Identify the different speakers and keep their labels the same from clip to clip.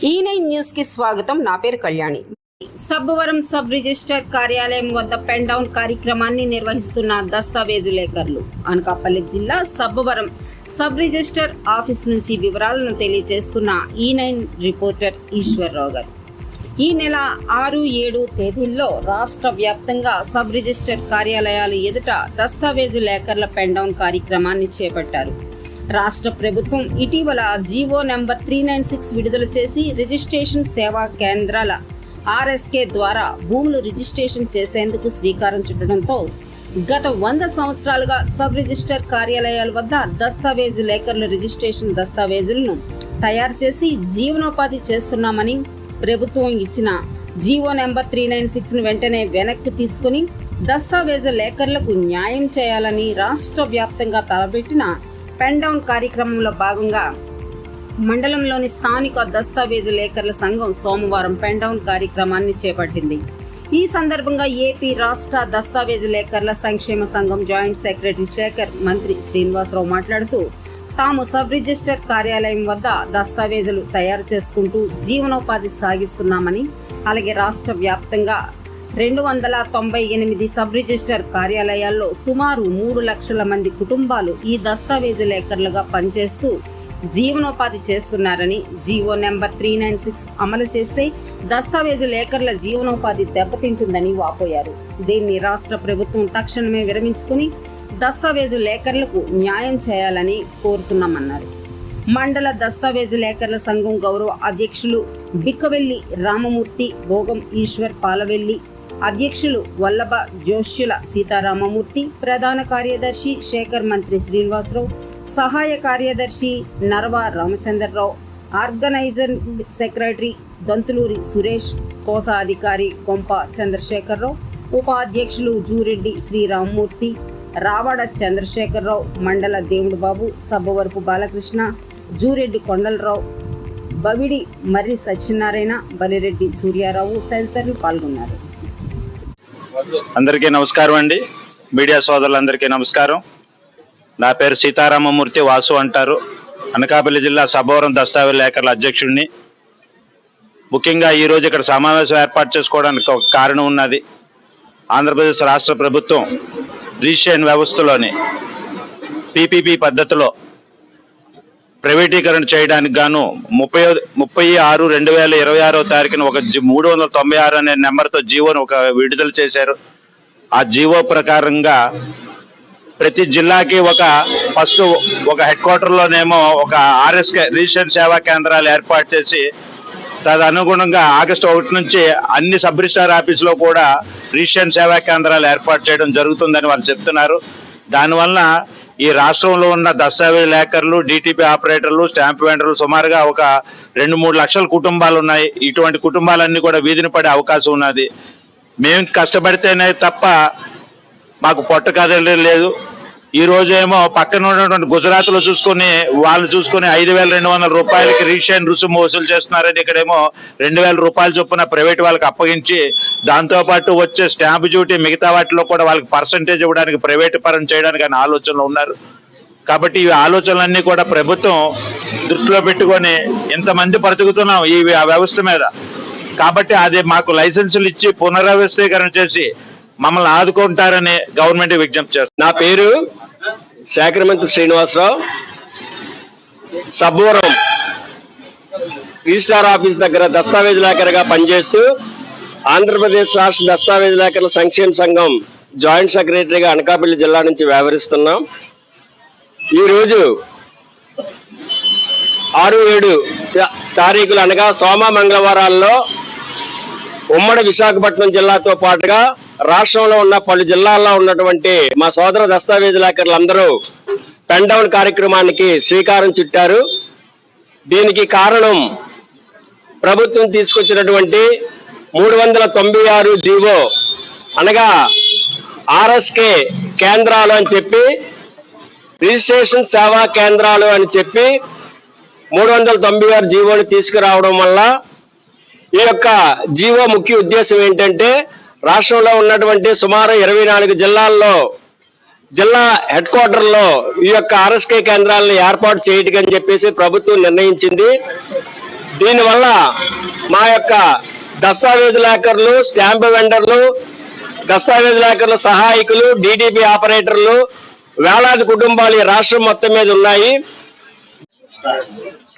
Speaker 1: ఈ9 news కి స్వాగతం. నా పేరు కళ్యాణి. సబ్బవరం సబ్ రిజిస్టర్ కార్యాలయం వద్ద పెన్ డౌన్ కార్యక్రమాన్ని నిర్వహిస్తున్న దస్తావేజు లేఖర్లు. అనకాపల్లి జిల్లా సబ్బవరం సబ్ రిజిస్టర్ ఆఫీస్ నుంచి వివరాలను తెలియజేస్తున్న ఈ9 రిపోర్టర్ ఈశ్వర్రావు గారు. ఈ నెల 6-7 తేదీల్లో రాష్ట్ర వ్యాప్తంగా సబ్ రిజిస్టర్ కార్యాలయాలు ఎదుట దస్తావేజు లేఖర్ల పెన్ డౌన్ కార్యక్రమాన్ని చేపట్టారు. రాష్ట్ర ప్రభుత్వం ఇటీవల జీవో నెంబర్ 396 విడుదల చేసి రిజిస్ట్రేషన్ సేవా కేంద్రాల ఆర్ఎస్కే ద్వారా భూములు రిజిస్ట్రేషన్ చేసేందుకు శ్రీకారం చుట్టడంతో గత 100 సంవత్సరాలుగా సబ్ రిజిస్టర్ కార్యాలయాల వద్ద దస్తావేజు లేఖర్ల రిజిస్ట్రేషన్ దస్తావేజులను తయారు చేసి జీవనోపాధి చేస్తున్నామని ప్రభుత్వం ఇచ్చిన జీవో నెంబర్ 396ను వెంటనే వెనక్కి తీసుకుని దస్తావేజు లేఖర్లకు న్యాయం చేయాలని రాష్ట్ర వ్యాప్తంగా తలపెట్టిన పెన్ డౌన్ కార్యక్రమంలో భాగంగా మండలంలోని స్థానిక దస్తావేజు లేఖర్ల సంఘం సోమవారం పెన్ డౌన్ కార్యక్రమాన్ని చేపట్టింది. ఈ సందర్భంగా ఏపీ రాష్ట్ర దస్తావేజు లేఖర్ల సంక్షేమ సంఘం జాయింట్ సెక్రటరీ శేఖర్ మంత్రి శ్రీనివాసరావు మాట్లాడుతూ తాము సబ్ రిజిస్టర్ కార్యాలయం వద్ద దస్తావేజులు తయారు చేసుకుంటూ జీవనోపాధి సాగిస్తున్నామని, అలాగే రాష్ట్ర వ్యాప్తంగా 298 సబ్ రిజిస్టర్ కార్యాలయాల్లో సుమారు 3 లక్షల మంది కుటుంబాలు ఈ దస్తావేజు లేఖర్లుగా పనిచేస్తూ జీవనోపాధి చేస్తున్నారని, జీవో నెంబర్ 396 అమలు చేస్తే దస్తావేజు లేఖర్ల జీవనోపాధి దెబ్బతింటుందని వాపోయారు. దీన్ని రాష్ట్ర ప్రభుత్వం తక్షణమే విరమించుకుని దస్తావేజు లేఖర్లకు న్యాయం చేయాలని కోరుతున్నామన్నారు. మండల దస్తావేజు లేఖర్ల సంఘం గౌరవ అధ్యక్షులు బిక్కవెల్లి రామమూర్తి, భోగం ఈశ్వర్ పాలవెల్లి, అధ్యక్షులు వల్లభ జోష్యుల సీతారామమూర్తి, ప్రధాన కార్యదర్శి శేఖర్ మంత్రి శ్రీనివాసరావు, సహాయ కార్యదర్శి నరవ రామచంద్రరావు, ఆర్గనైజర్ సెక్రటరీ దంతులూరి సురేష్, కోశాధికారి కొంప చంద్రశేఖరరావు, ఉపాధ్యక్షులు జూరెడ్డి శ్రీరామమూర్తి, రావాడ చంద్రశేఖరరావు, మండల దేవుడు బాబు, సబ్బవరపు బాలకృష్ణ, జూరెడ్డి కొండలరావు, బవిడి మర్రి సత్యనారాయణ, బలిరెడ్డి సూర్యారావు తదితరులు పాల్గొన్నారు.
Speaker 2: అందరికీ నమస్కారం అండి. మీడియా సోదరులందరికీ నమస్కారం. నా పేరు సీతారామమూర్తి, వాసు అంటారు. అనకాపల్లి జిల్లా సబ్బవరం దస్తావేజు లేఖర్ల అధ్యక్షుడిని. ముఖ్యంగా ఈరోజు ఇక్కడ సమావేశం ఏర్పాటు చేసుకోవడానికి ఒక కారణం ఉన్నది. ఆంధ్రప్రదేశ్ రాష్ట్ర ప్రభుత్వం రిజిస్ట్రేషన్ వ్యవస్థలోని పీపీపీ పద్ధతిలో ప్రైవేటీకరణ చేయడానికి గాను 30/6/2026 ఒక 396 అనే నెంబర్తో జీవోను విడుదల చేశారు. ఆ జీవో ప్రకారంగా ప్రతి జిల్లాకి ఫస్ట్ ఒక హెడ్ క్వార్టర్లోనేమో ఒక ఆర్ఎస్కే రిజిస్ట్రేషన్ సేవా కేంద్రాలు ఏర్పాటు చేసి తదనుగుణంగా ఆగస్టు 1 నుంచి అన్ని సబ్ రిజిస్ట్రార్ ఆఫీసులో కూడా రిజిస్ట్రేషన్ సేవా కేంద్రాలు ఏర్పాటు చేయడం జరుగుతుందని వాళ్ళు చెప్తున్నారు. దానివల్ల ఈ రాష్ట్రంలో ఉన్న దస్తావేజు లేఖర్లు, డిటిపి ఆపరేటర్లు, స్టాంప్ వెండర్లు సుమారుగా ఒక 2-3 లక్షల కుటుంబాలు ఉన్నాయి. ఇటువంటి కుటుంబాలన్నీ కూడా వీధిన పడే అవకాశం ఉన్నది. మేము కష్టపడితేనే తప్ప మాకు పొట్ట కదలే లేదు. ఈ రోజేమో పక్కన ఉన్నటువంటి గుజరాత్లో వాళ్ళు చూసుకుని 5,200 రూపాయలకి రిజిస్ట్రేషన్ రుసుము వసూలు చేస్తున్నారని ఇక్కడేమో 2,000 రూపాయల చొప్పున ప్రైవేట్ వాళ్ళకి అప్పగించి దాంతోపాటు వచ్చే స్టాంప్ డ్యూటీ మిగతా వాటిలో కూడా వాళ్ళకి పర్సంటేజ్ ఇవ్వడానికి ప్రైవేట్ పరం చేయడానికి అనే ఆలోచనలు ఉన్నారు. కాబట్టి ఈ ఆలోచనలన్నీ కూడా ప్రభుత్వం దృష్టిలో పెట్టుకొని ఇంతమంది బ్రతుకుతున్నాం ఈ వ్యవస్థ మీద. కాబట్టి అది మాకు లైసెన్సులు ఇచ్చి పునర్వ్యవస్థీకరణ చేసి మమ్మల్ని ఆదుకుంటారని గవర్నమెంట్ విజ్ఞప్తి చేస్తారు.
Speaker 3: నా పేరు శేఖర్ మంత్రి శ్రీనివాసరావు. సబ్బవరం రిజిస్ట్రార్ ఆఫీస్ దగ్గర దస్తావేజు లేఖర్గా పనిచేస్తూ ఆంధ్రప్రదేశ్ రాష్ట్ర దస్తావేజు లేఖర్ల సంక్షేమ సంఘం జాయింట్ సెక్రటరీగా అనకాపల్లి జిల్లా నుంచి వ్యవహరిస్తున్నాం. ఈరోజు 6-7 తారీఖులు అనగా సోమ మంగళవారాల్లో ఉమ్మడి విశాఖపట్నం జిల్లాతో పాటుగా రాష్ట్రంలో ఉన్న పలు జిల్లాల్లో ఉన్నటువంటి మా సోదర దస్తావేజు లేఖర్లందరూ పెన్ డౌన్ కార్యక్రమానికి శ్రీకారం చుట్టారు. దీనికి కారణం ప్రభుత్వం తీసుకొచ్చినటువంటి 396 జీవో అనగా ఆర్ఎస్కే కేంద్రాలు అని చెప్పి, రిజిస్ట్రేషన్ సేవా కేంద్రాలు అని చెప్పి 396 జీవోని తీసుకురావడం వల్ల ఈ యొక్క జీవో ముఖ్య ఉద్దేశం ఏంటంటే రాష్ట్రంలో ఉన్నటువంటి సుమారు 24 జిల్లాల్లో జిల్లా హెడ్ క్వార్టర్లో ఈ యొక్క ఆర్ఎస్కే కేంద్రాలను ఏర్పాటు చేయటం అని చెప్పేసి ప్రభుత్వం నిర్ణయించింది. దీనివల్ల మా యొక్క దస్తావేజులేకరులు, స్టాంపు వెండర్లు, దస్తావేజులేకరుల సహాయకులు, డిటిపి ఆపరేటర్లు, వేలాది కుటుంబాలు ఈ రాష్ట్రం మొత్తం మీద ఉన్నాయి.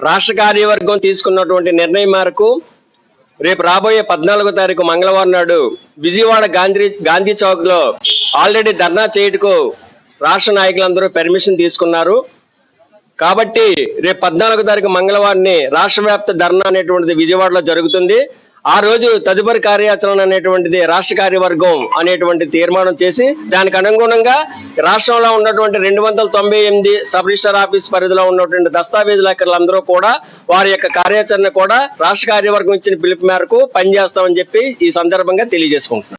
Speaker 3: రాష్ట్ర కార్యవర్గం తీసుకున్నటువంటి నిర్ణయం మేరకు రేపు రాబోయే 14వ తారీఖు మంగళవారం నాడు విజయవాడ గాంధీ చౌక్ లో ఆల్రెడీ ధర్నా చేయటకు రాష్ట్ర నాయకులందరూ పర్మిషన్ తీసుకున్నారు. కాబట్టి రేపు 14వ తారీఖు మంగళవారాన్ని రాష్ట్ర వ్యాప్త ధర్నా అనేటువంటిది విజయవాడలో జరుగుతుంది. ఆ రోజు తదుపరి కార్యాచరణ అనేటువంటిది రాష్ట్ర కార్యవర్గం అనేటువంటి తీర్మానం చేసి దానికి అనుగుణంగా రాష్ట్రంలో ఉన్నటువంటి 298 సబ్ రిజిస్టర్ ఆఫీస్ పరిధిలో ఉన్నటువంటి దస్తావేజులేకరులందరూ కూడా వారి యొక్క కార్యాచరణ కూడా రాష్ట్ర కార్యవర్గం ఇచ్చిన పిలుపు మేరకు పనిచేస్తామని చెప్పి ఈ సందర్భంగా తెలియజేసుకుంటున్నాం.